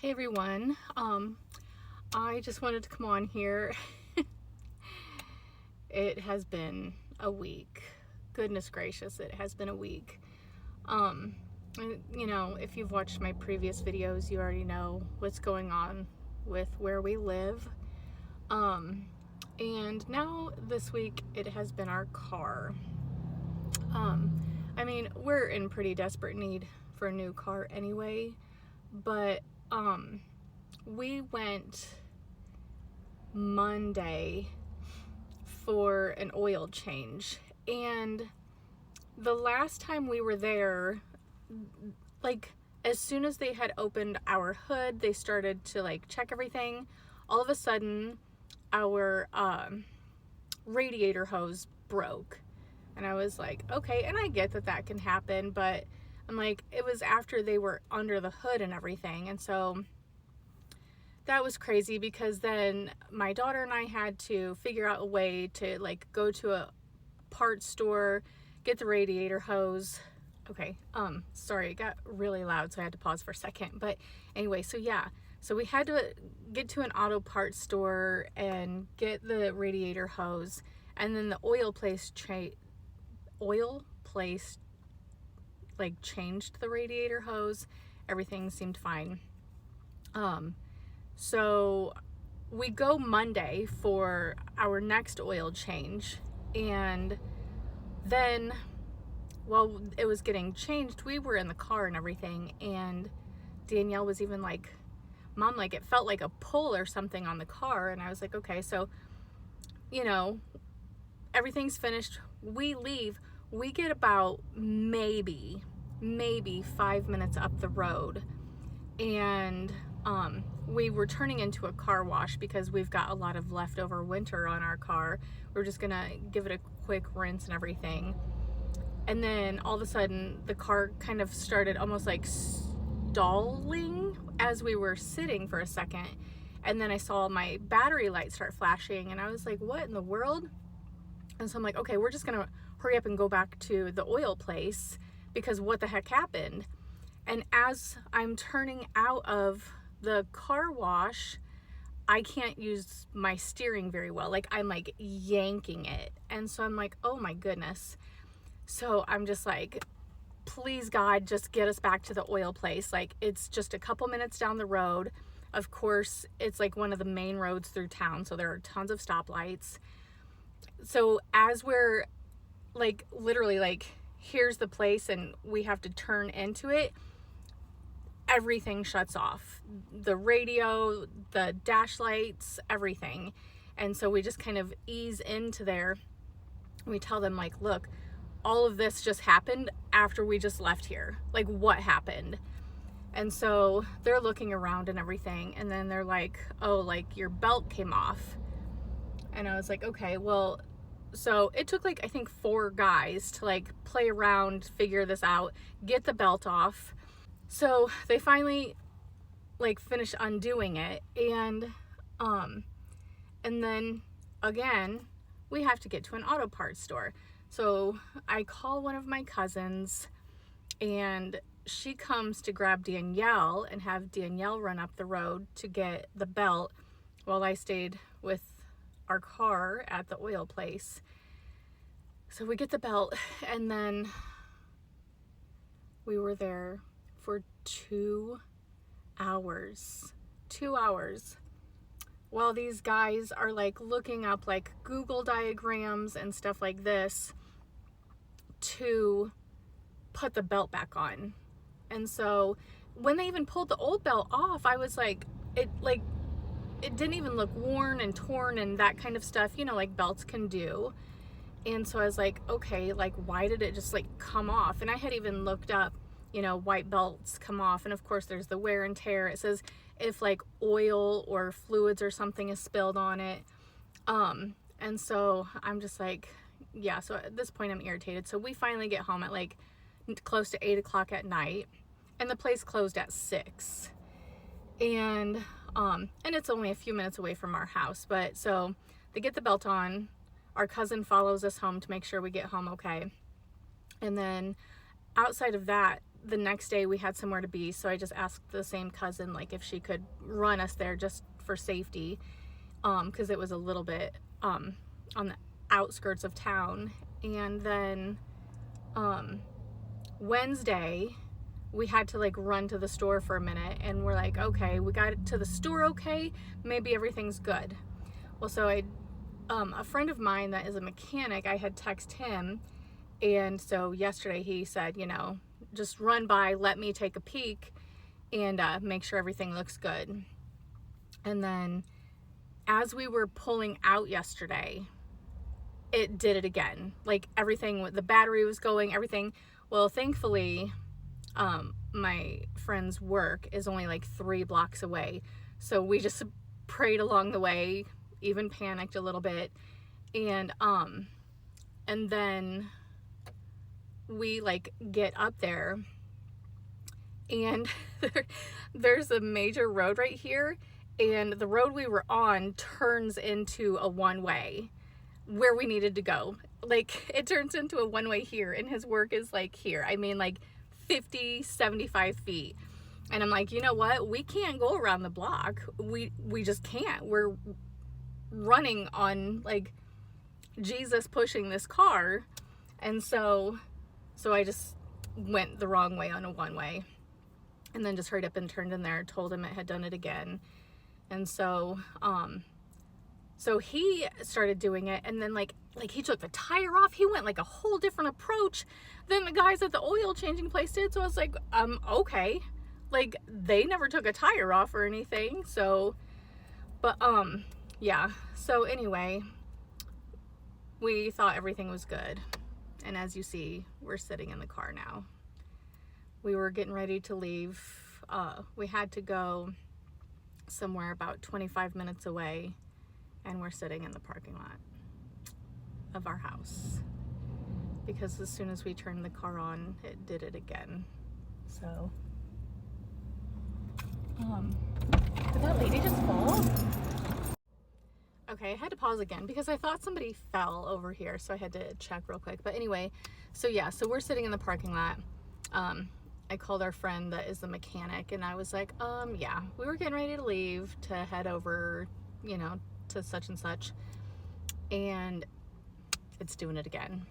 Hey everyone, I just wanted to come on here. It has been a week. Goodness gracious, it has been a week. If you've watched my previous videos, you already know what's going on with where we live. And now this week it has been our car. We're in pretty desperate need for a new car anyway, but we went Monday for an oil change, and the last time we were there, like as soon as they had opened our hood, they started to like check everything. All of a sudden our radiator hose broke, and I was like, okay, and I get that that can happen, but I'm like, it was after they were under the hood and everything. And so that was crazy, because then my daughter and I had to figure out a way to like go to a parts store, get the radiator hose. Okay, sorry, it got really loud, so I had to pause for a second. But anyway, so yeah, so we had to get to an auto parts store and get the radiator hose, and then the oil place like changed the radiator hose. Everything seemed fine. So we go Monday for our next oil change, and then while it was getting changed, we were in the car and everything, and Danielle was even like, Mom, like it felt like a pull or something on the car. And I was like, okay. So everything's finished, we leave, we get about maybe 5 minutes up the road, and we were turning into a car wash because we've got a lot of leftover winter on our car. We're just gonna give it a quick rinse and everything. And then all of a sudden the car kind of started almost like stalling as we were sitting for a second. And then I saw my battery light start flashing, and I was like, what in the world? And so I'm like, okay, we're just gonna hurry up and go back to the oil place, because what the heck happened? And as I'm turning out of the car wash, I can't use my steering very well. Like I'm like yanking it. And so I'm like, oh my goodness. So I'm just like, please God, just get us back to the oil place. Like it's just a couple minutes down the road. Of course, it's like one of the main roads through town, so there are tons of stoplights. So as we're like literally like, here's the place and we have to turn into it, everything shuts off. The radio, the dash lights, everything. And so we just kind of ease into there. We tell them like, look, all of this just happened after we just left here. Like what happened? And so they're looking around and everything, and then they're like, oh, like your belt came off. And I was like, okay, well, so it took like, I think 4 guys to like play around, figure this out, get the belt off. So they finally like finished undoing it, and then again, we have to get to an auto parts store. So I call one of my cousins, and she comes to grab Danielle and have Danielle run up the road to get the belt while I stayed with our car at the oil place. So we get the belt, and then we were there for 2 hours. 2 hours. While these guys are like looking up like Google diagrams and stuff like this to put the belt back on. And so when they even pulled the old belt off, I was like, it didn't even look worn and torn and that kind of stuff, like belts can do. And so I was like, okay, like why did it just like come off? And I had even looked up, white belts come off, and of course there's the wear and tear. It says if like oil or fluids or something is spilled on it. And so I'm just like, yeah, so at this point I'm irritated. So we finally get home at like close to 8 o'clock at night, and the place closed at 6. And it's only a few minutes away from our house. But so they get the belt on. Our cousin follows us home to make sure we get home okay. And then outside of that, the next day we had somewhere to be, so I just asked the same cousin like if she could run us there just for safety, because it was a little bit on the outskirts of town. And then Wednesday we had to like run to the store for a minute, and we're like, okay, we got to the store, okay, maybe everything's good. Well, so a friend of mine that is a mechanic, I had texted him, and so yesterday he said, you know, just run by, let me take a peek and make sure everything looks good. And then as we were pulling out yesterday, it did it again. Like everything, the battery was going, everything. Well, thankfully, my friend's work is only like 3 blocks away. So we just prayed along the way, even panicked a little bit. And then we like get up there, and there's a major road right here, and the road we were on turns into a one-way where we needed to go. Like it turns into a one-way here, and his work is like here. I mean, like 50, 75 feet. And I'm like, you know what? We can't go around the block. We just can't. We're running on like Jesus pushing this car. And so I just went the wrong way on a one-way, and then just hurried up and turned in there, told him it had done it again. And so so he started doing it, and then like he took the tire off. He went like a whole different approach than the guys at the oil changing place did. So I was like, okay. Like they never took a tire off or anything. So, but yeah. So anyway, we thought everything was good. And as you see, we're sitting in the car now. We were getting ready to leave. We had to go somewhere about 25 minutes away, and we're sitting in the parking lot of our house because as soon as we turned the car on, it did it again. So, did that lady just fall? Okay, I had to pause again because I thought somebody fell over here, so I had to check real quick. But anyway, so yeah, so we're sitting in the parking lot. I called our friend that is the mechanic, and I was like, yeah, we were getting ready to leave to head over, you know, to such and such, and it's doing it again.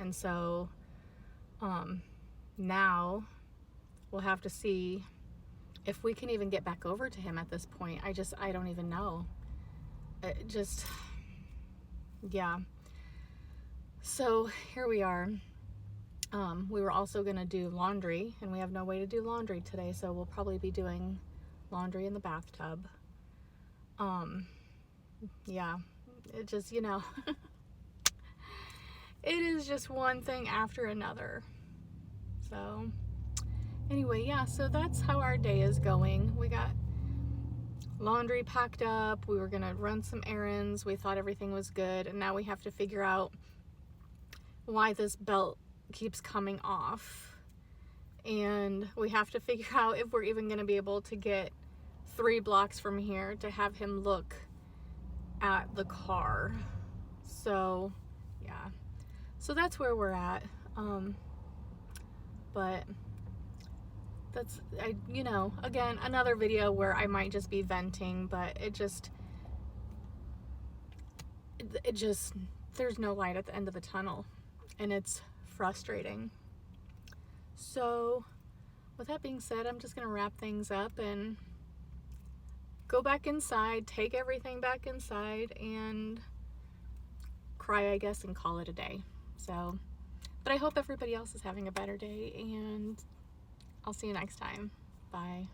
And so now we'll have to see if we can even get back over to him at this point. I don't even know. It just, yeah. So here we are. We were also gonna do laundry, and we have no way to do laundry today, so we'll probably be doing laundry in the bathtub. Yeah, it just, you know, it is just one thing after another. So anyway, yeah, so that's how our day is going. We got laundry packed up. We were gonna run some errands. We thought everything was good, and now we have to figure out why this belt keeps coming off, and we have to figure out if we're even gonna be able to get 3 blocks from here to have him look at the car. So yeah, so that's where we're at. But that's, you know, again, another video where I might just be venting, but it just, there's no light at the end of the tunnel, and it's frustrating. So with that being said, I'm just gonna wrap things up and go back inside, take everything back inside, and cry, I guess, and call it a day. So, but I hope everybody else is having a better day, and I'll see you next time. Bye.